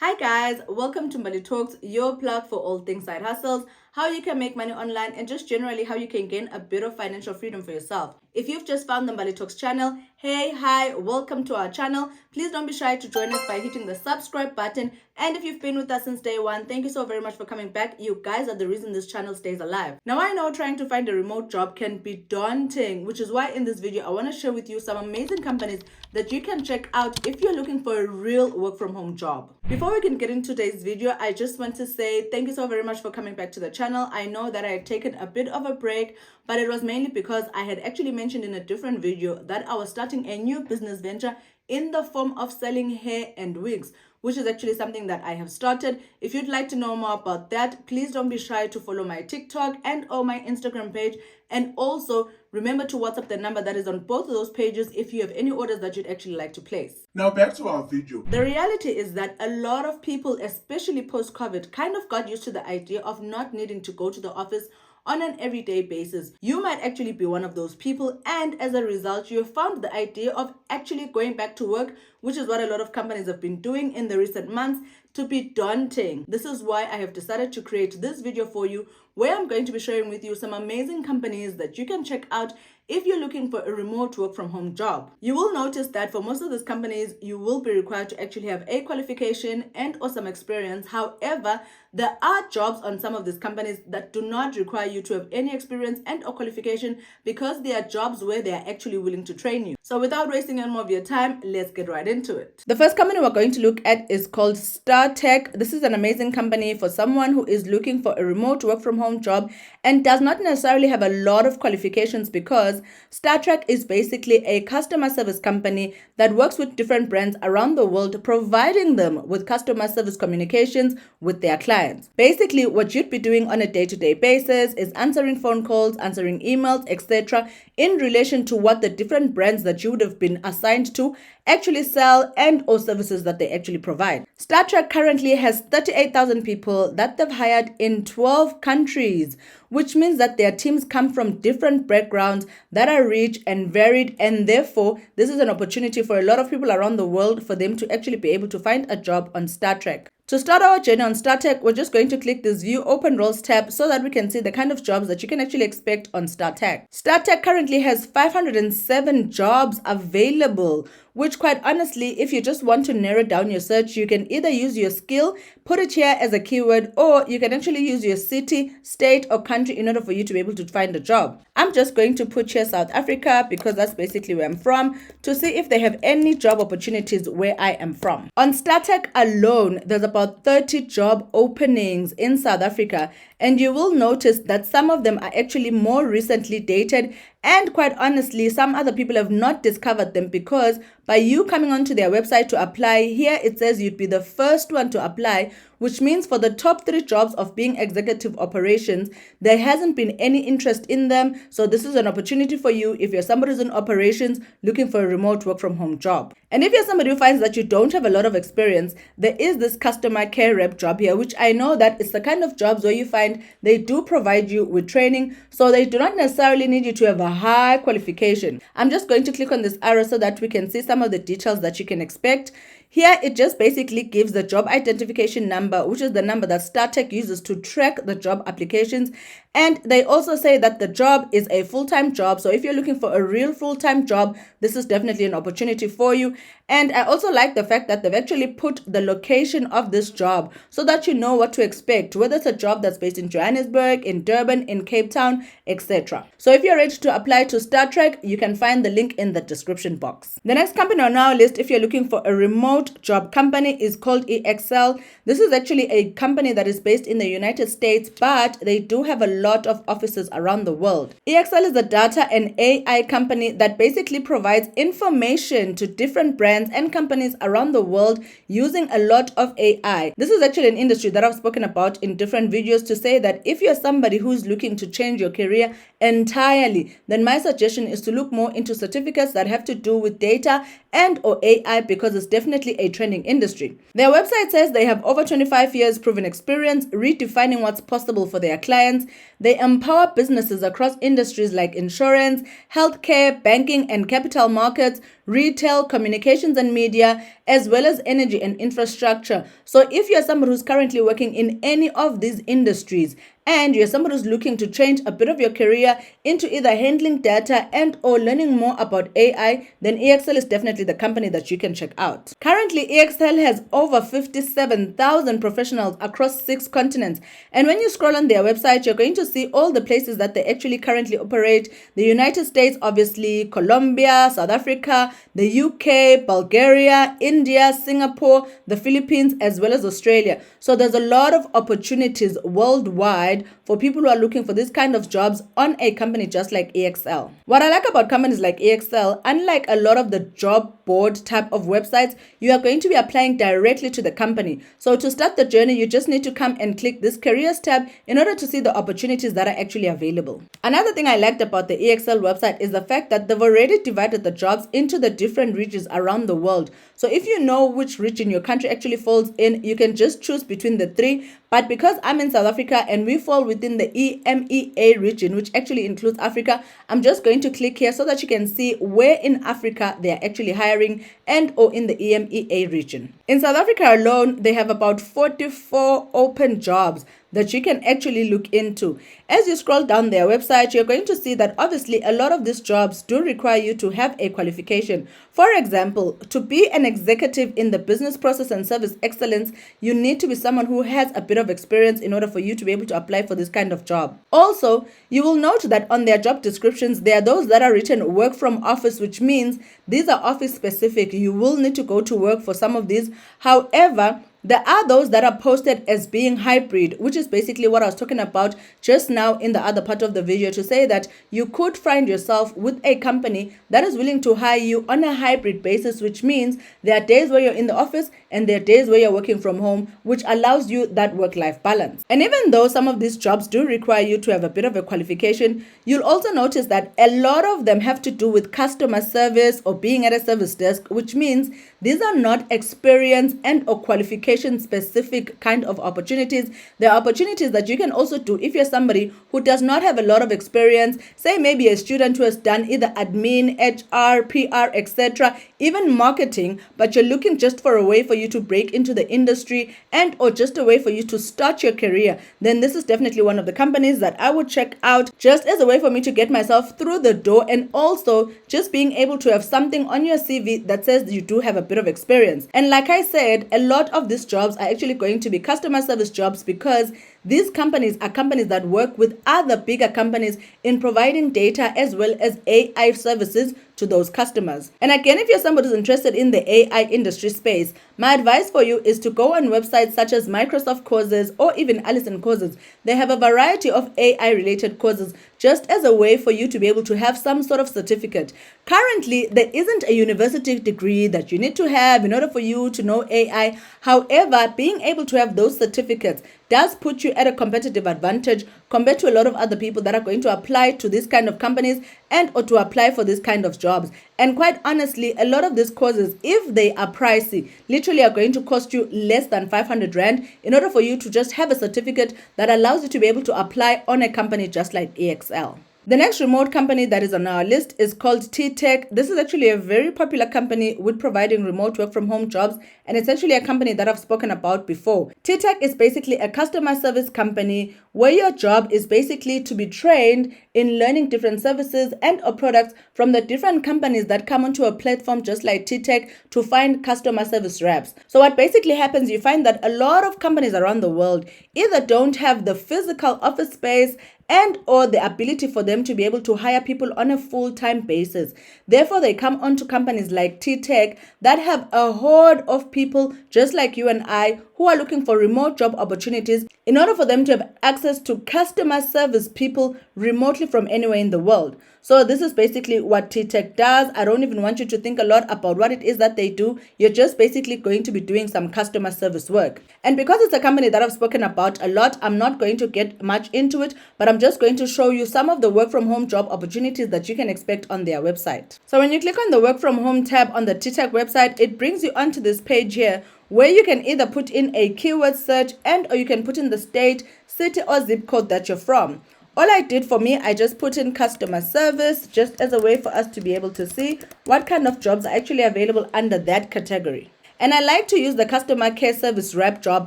Hi guys, welcome to Mbali Talks, your plug for all things side hustles, how you can make money online, and just generally how you can gain a bit of financial freedom for yourself. If you've just found the Mbali Talks channel, hey, hi, welcome to our channel. Please don't be shy to join us by hitting the subscribe button. And if you've been with us since day one, thank you so very much for coming back. You guys are the reason this channel stays alive. Now I know trying to find a remote job can be daunting, which is why in this video I want to share with you some amazing companies that you can check out if you're looking for a real work from home job. Before we can get into today's video, I just want to say thank you so very much for coming back to the channel. I know that I had taken a bit of a break, but it was mainly because I had actually mentioned in a different video that I was starting a new business venture in the form of selling hair and wigs, which is actually something that I have started. If you'd like to know more about that, please don't be shy to follow my TikTok and or my Instagram page. And also remember to WhatsApp the number that is on both of those pages if you have any orders that you'd actually like to place. Now back to our video. The reality is that a lot of people, especially post-COVID, kind of got used to the idea of not needing to go to the office on an everyday basis. You might actually be one of those people, and as a result, you have found the idea of actually going back to work, which is what a lot of companies have been doing in the recent months, to be daunting. This is why I have decided to create this video for you, where I'm going to be sharing with you some amazing companies that you can check out if you're looking for a remote work from home job. You will notice that for most of these companies, you will be required to actually have a qualification and or some experience. However, there are jobs on some of these companies that do not require you to have any experience and or qualification, because they are jobs where they are actually willing to train you. So without wasting any more of your time, let's get right into it. The first company we're going to look at is called Startek. This is an amazing company for someone who is looking for a remote work from home job and does not necessarily have a lot of qualifications, because Startek is basically a customer service company that works with different brands around the world, providing them with customer service communications with their clients. Basically, what you'd be doing on a day-to-day basis is answering phone calls, answering emails, etc., in relation to what the different brands that you would have been assigned to actually sell and or services that they actually provide. Startek currently has 38,000 people that they've hired in 12 countries, which means that their teams come from different backgrounds that are rich and varied, and therefore this is an opportunity for a lot of people around the world for them to actually be able to find a job on Startek. To start our journey on Startek, we're just going to click this View Open Roles tab so that we can see the kind of jobs that you can actually expect on Startek. Startek currently has 507 jobs available, which quite honestly, if you just want to narrow down your search, you can either use your skill, put it here as a keyword, or you can actually use your city, state, or country in order for you to be able to find a job. I'm just going to put here South Africa because that's basically where I'm from, to see if they have any job opportunities where I am from. On Startek alone, there's about 30 job openings in South Africa, and you will notice that some of them are actually more recently dated, and quite honestly, some other people have not discovered them, because by you coming onto their website to apply, here it says you'd be the first one to apply, which means for the top 3 jobs of being executive operations, there hasn't been any interest in them. So this is an opportunity for you if you're somebody who's in operations looking for a remote work from home job. And if you're somebody who finds that you don't have a lot of experience, there is this customer care rep job here, which I know that it's the kind of jobs where you find they do provide you with training, so they do not necessarily need you to have a high qualification. I'm just going to click on this arrow so that we can see some of the details that you can expect. Here, it just basically gives the job identification number, which is the number that Startek uses to track the job applications. And they also say that the job is a full-time job. So if you're looking for a real full-time job, this is definitely an opportunity for you. And I also like the fact that they've actually put the location of this job so that you know what to expect, whether it's a job that's based in Johannesburg, in Durban, in Cape Town, etc. So if you're ready to apply to Startek, you can find the link in the description box. The next company on our list, if you're looking for a remote job company, is called EXL. This is actually a company that is based in the United States, but they do have a lot of offices around the world. EXL is a data and AI company that basically provides information to different brands and companies around the world using a lot of AI. This is actually an industry that I've spoken about in different videos, to say that if you're somebody who's looking to change your career entirely, then my suggestion is to look more into certificates that have to do with data and or AI, because it's definitely a trending industry. Their website says they have over 25 years proven experience redefining what's possible for their clients. They empower businesses across industries like insurance, healthcare, banking and capital markets, retail, communications and media, as well as energy and infrastructure. So if you're somebody who's currently working in any of these industries, and you're somebody who's looking to change a bit of your career into either handling data and or learning more about AI, then EXL is definitely the company that you can check out. Currently, EXL has over 57,000 professionals across 6 continents. And when you scroll on their website, you're going to see all the places that they actually currently operate. The United States, obviously, Colombia, South Africa, the UK, Bulgaria, India, Singapore, the Philippines, as well as Australia. So there's a lot of opportunities worldwide for people who are looking for this kind of jobs on a company just like EXL. What I like about companies like EXL, unlike a lot of the job board type of websites, you are going to be applying directly to the company. So to start the journey, you just need to come and click this careers tab in order to see the opportunities that are actually available. Another thing I liked about the EXL website is the fact that they've already divided the jobs into the different regions around the world. So if you know which region your country actually falls in, you can just choose between the 3. But because I'm in South Africa and we fall within the EMEA region, which actually includes Africa, I'm just going to click here so that you can see where in Africa they are actually hiring and or in the EMEA region. In South Africa alone, they have about 44 open jobs that you can actually look into. As you scroll down their website, you're going to see that obviously a lot of these jobs do require you to have a qualification. For example, to be an executive in the business process and service excellence, you need to be someone who has a bit of experience in order for you to be able to apply for this kind of job. Also, you will note that on their job descriptions, there are those that are written work from office, which means these are office specific. You will need to go to work for some of these. However, there are those that are posted as being hybrid, which is basically what I was talking about just now in the other part of the video, to say that you could find yourself with a company that is willing to hire you on a hybrid basis, which means there are days where you're in the office and there are days where you're working from home, which allows you that work-life balance. And even though some of these jobs do require you to have a bit of a qualification, you'll also notice that a lot of them have to do with customer service or being at a service desk, which means these are not experience and or qualification specific kind of opportunities. There are opportunities that you can also do if you're somebody who does not have a lot of experience, say maybe a student who has done either admin, HR, PR, etc., even marketing, but you're looking just for a way for you to break into the industry and or just a way for you to start your career. Then this is definitely one of the companies that I would check out, just as a way for me to get myself through the door, and also just being able to have something on your CV that says you do have a bit of experience. And like I said, a lot of these jobs are actually going to be customer service jobs, because these companies are companies that work with other bigger companies in providing data as well as AI services to those customers. And again, if you're somebody who's interested in the AI industry space, my advice for you is to go on websites such as Microsoft Courses or even Allison Courses. They have a variety of AI related courses, just as a way for you to be able to have some sort of certificate. Currently, there isn't a university degree that you need to have in order for you to know AI. However, being able to have those certificates does put you at a competitive advantage compared to a lot of other people that are going to apply to these kind of companies and or to apply for this kind of jobs. And quite honestly, a lot of these courses, if they are pricey, literally are going to cost you less than 500 Rand in order for you to just have a certificate that allows you to be able to apply on a company just like EXL. The next remote company that is on our list is called TTEC. This is actually a very popular company with providing remote work from home jobs, and it's actually a company that I've spoken about before. TTEC is basically a customer service company where your job is basically to be trained in learning different services and or products from the different companies that come onto a platform just like TTEC to find customer service reps. So what basically happens, you find that a lot of companies around the world either don't have the physical office space and or the ability for them to be able to hire people on a full-time basis. Therefore, they come onto companies like TTEC that have a horde of people just like you and I who are looking for remote job opportunities in order for them to have access to customer service people remotely from anywhere in the world. So this is basically what TTEC does. I don't even want you to think a lot about what it is that they do. You're just basically going to be doing some customer service work. And because it's a company that I've spoken about a lot, I'm not going to get much into it, but I'm just going to show you some of the work from home job opportunities that you can expect on their website. So when you click on the work from home tab on the TTEC website, it brings you onto this page here where you can either put in a keyword search and or you can put in the state, city or zip code that you're from. All I did for me, I just put in customer service just as a way for us to be able to see what kind of jobs are actually available under that category. And I like to use the customer care service rep job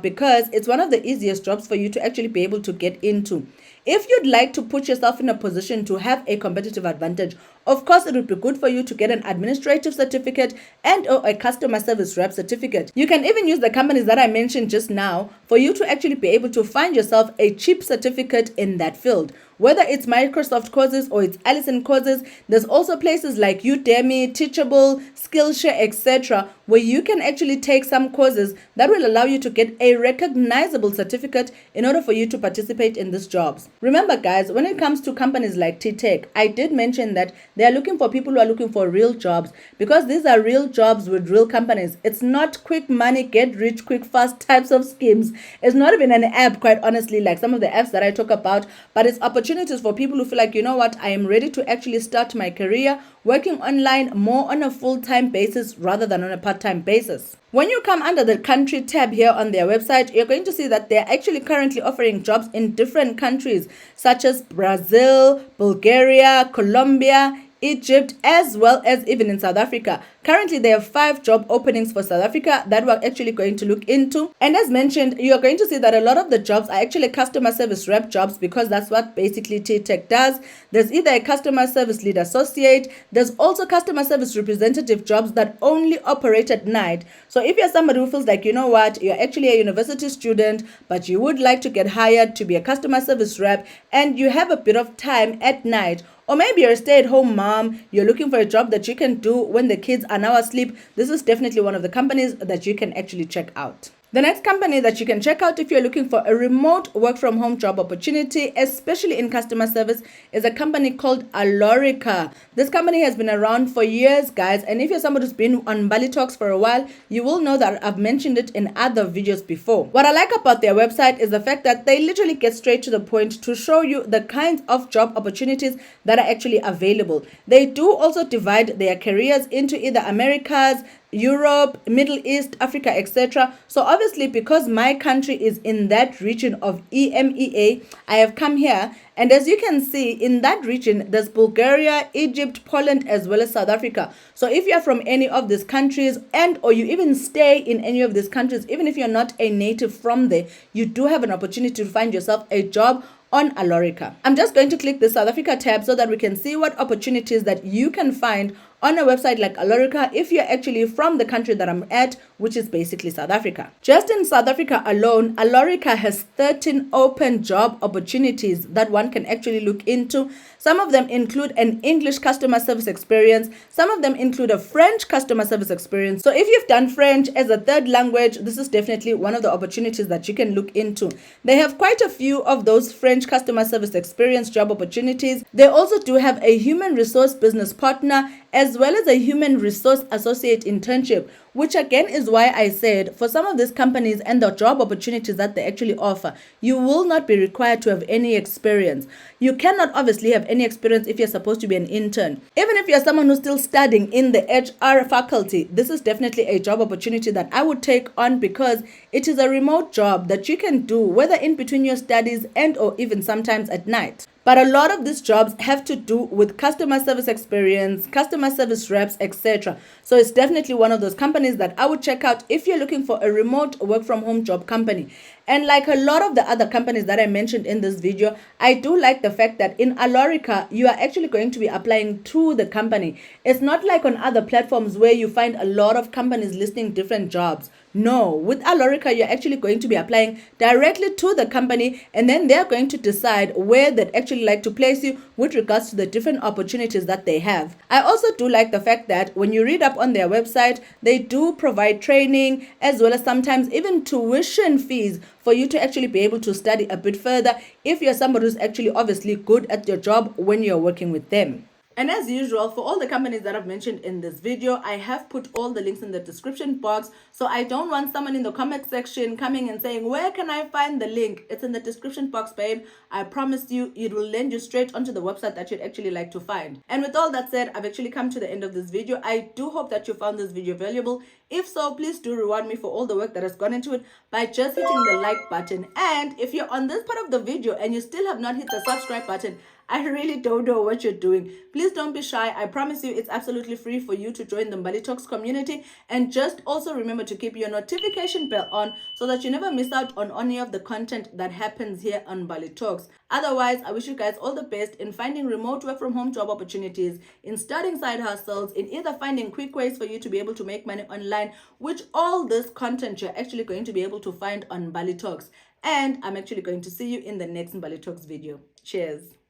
because it's one of the easiest jobs for you to actually be able to get into. If you'd like to put yourself in a position to have a competitive advantage, of course, it would be good for you to get an administrative certificate and or a customer service rep certificate. You can even use the companies that I mentioned just now for you to actually be able to find yourself a cheap certificate in that field. Whether it's Microsoft courses or it's Allison courses, there's also places like Udemy, Teachable, Skillshare, etc., where you can actually take some courses that will allow you to get a recognizable certificate in order for you to participate in these jobs. Remember, guys, when it comes to companies like TTEC, I did mention that they are looking for people who are looking for real jobs because these are real jobs with real companies. It's not quick money, get rich quick fast types of schemes. It's not even an app, quite honestly, like some of the apps that I talk about, but it's opportunities for people who feel like, you know what, I am ready to actually start my career working online more on a full-time basis rather than on a part-time basis. When you come under the country tab here on their website, you're going to see that they're actually currently offering jobs in different countries such as Brazil, Bulgaria, Colombia, Egypt, as well as even in South Africa. Currently, there are 5 job openings for South Africa that we're actually going to look into. And as mentioned, you're going to see that a lot of the jobs are actually customer service rep jobs because that's what basically TTEC does. There's either a customer service lead associate, there's also customer service representative jobs that only operate at night. So if you're somebody who feels like, you know what, you're actually a university student, but you would like to get hired to be a customer service rep and you have a bit of time at night, or maybe you're a stay-at-home mom, you're looking for a job that you can do when the kids are now asleep, this is definitely one of the companies that you can actually check out. The next company that you can check out if you're looking for a remote work from home job opportunity, especially in customer service, is a company called Alorica. This company has been around for years, guys, and if you're somebody who's been on Mbali Talks for a while, you will know that I've mentioned it in other videos before. What I like about their website is the fact that they literally get straight to the point to show you the kinds of job opportunities that are actually available. They do also divide their careers into either Americas, Europe, Middle East, Africa, etc. So obviously, because my country is in that region of EMEA, I have come here, and as you can see, in that region, there's Bulgaria, Egypt, Poland, as well as South Africa. So if you're from any of these countries and or you even stay in any of these countries, even if you're not a native from there, you do have an opportunity to find yourself a job on Alorica. I'm just going to click the South Africa tab so that we can see what opportunities that you can find on a website like Alorica if you're actually from the country that I'm at, which is basically South Africa. Just in South Africa alone, Alorica has 13 open job opportunities that one can actually look into. Some of them include an English customer service experience. Some of them include a French customer service experience. So if you've done French as a third language, this is definitely one of the opportunities that you can look into. They have quite a few of those French customer service experience job opportunities. They also do have a human resource business partner as well as a human resource associate internship, which again is why I said for some of these companies and the job opportunities that they actually offer, you will not be required to have any experience. You cannot obviously have any experience if you're supposed to be an intern. Even if you're someone who's still studying in the HR faculty, this is definitely a job opportunity that I would take on because it is a remote job that you can do whether in between your studies and or even sometimes at night. But a lot of these jobs have to do with customer service experience, customer service reps, etc. So it's definitely one of those companies that I would check out if you're looking for a remote work from home job company. And like a lot of the other companies that I mentioned in this video, I do like the fact that in Alorica, you are actually going to be applying to the company. It's not like on other platforms where you find a lot of companies listing different jobs. No, with Alorica, you're actually going to be applying directly to the company, and then they're going to decide where they'd actually like to place you with regards to the different opportunities that they have. I also do like the fact that when you read up on their website, they do provide training as well as sometimes even tuition fees for you to actually be able to study a bit further if you're somebody who's actually obviously good at your job when you're working with them. And as usual, for all the companies that I've mentioned in this video, I have put all the links in the description box. So I don't want someone in the comment section coming and saying, where can I find the link? It's in the description box, babe. I promise you, it will lend you straight onto the website that you'd actually like to find. And with all that said, I've actually come to the end of this video. I do hope that you found this video valuable. If so, please do reward me for all the work that has gone into it by just hitting the like button. And if you're on this part of the video and you still have not hit the subscribe button, I really don't know what you're doing. Please don't be shy. I promise you it's absolutely free for you to join the Mbali Talks community. And just also remember to keep your notification bell on so that you never miss out on any of the content that happens here on Mbali Talks. Otherwise, I wish you guys all the best in finding remote work from home job opportunities, in starting side hustles, in either finding quick ways for you to be able to make money online, which all this content you're actually going to be able to find on Mbali Talks. And I'm actually going to see you in the next Mbali Talks video. Cheers.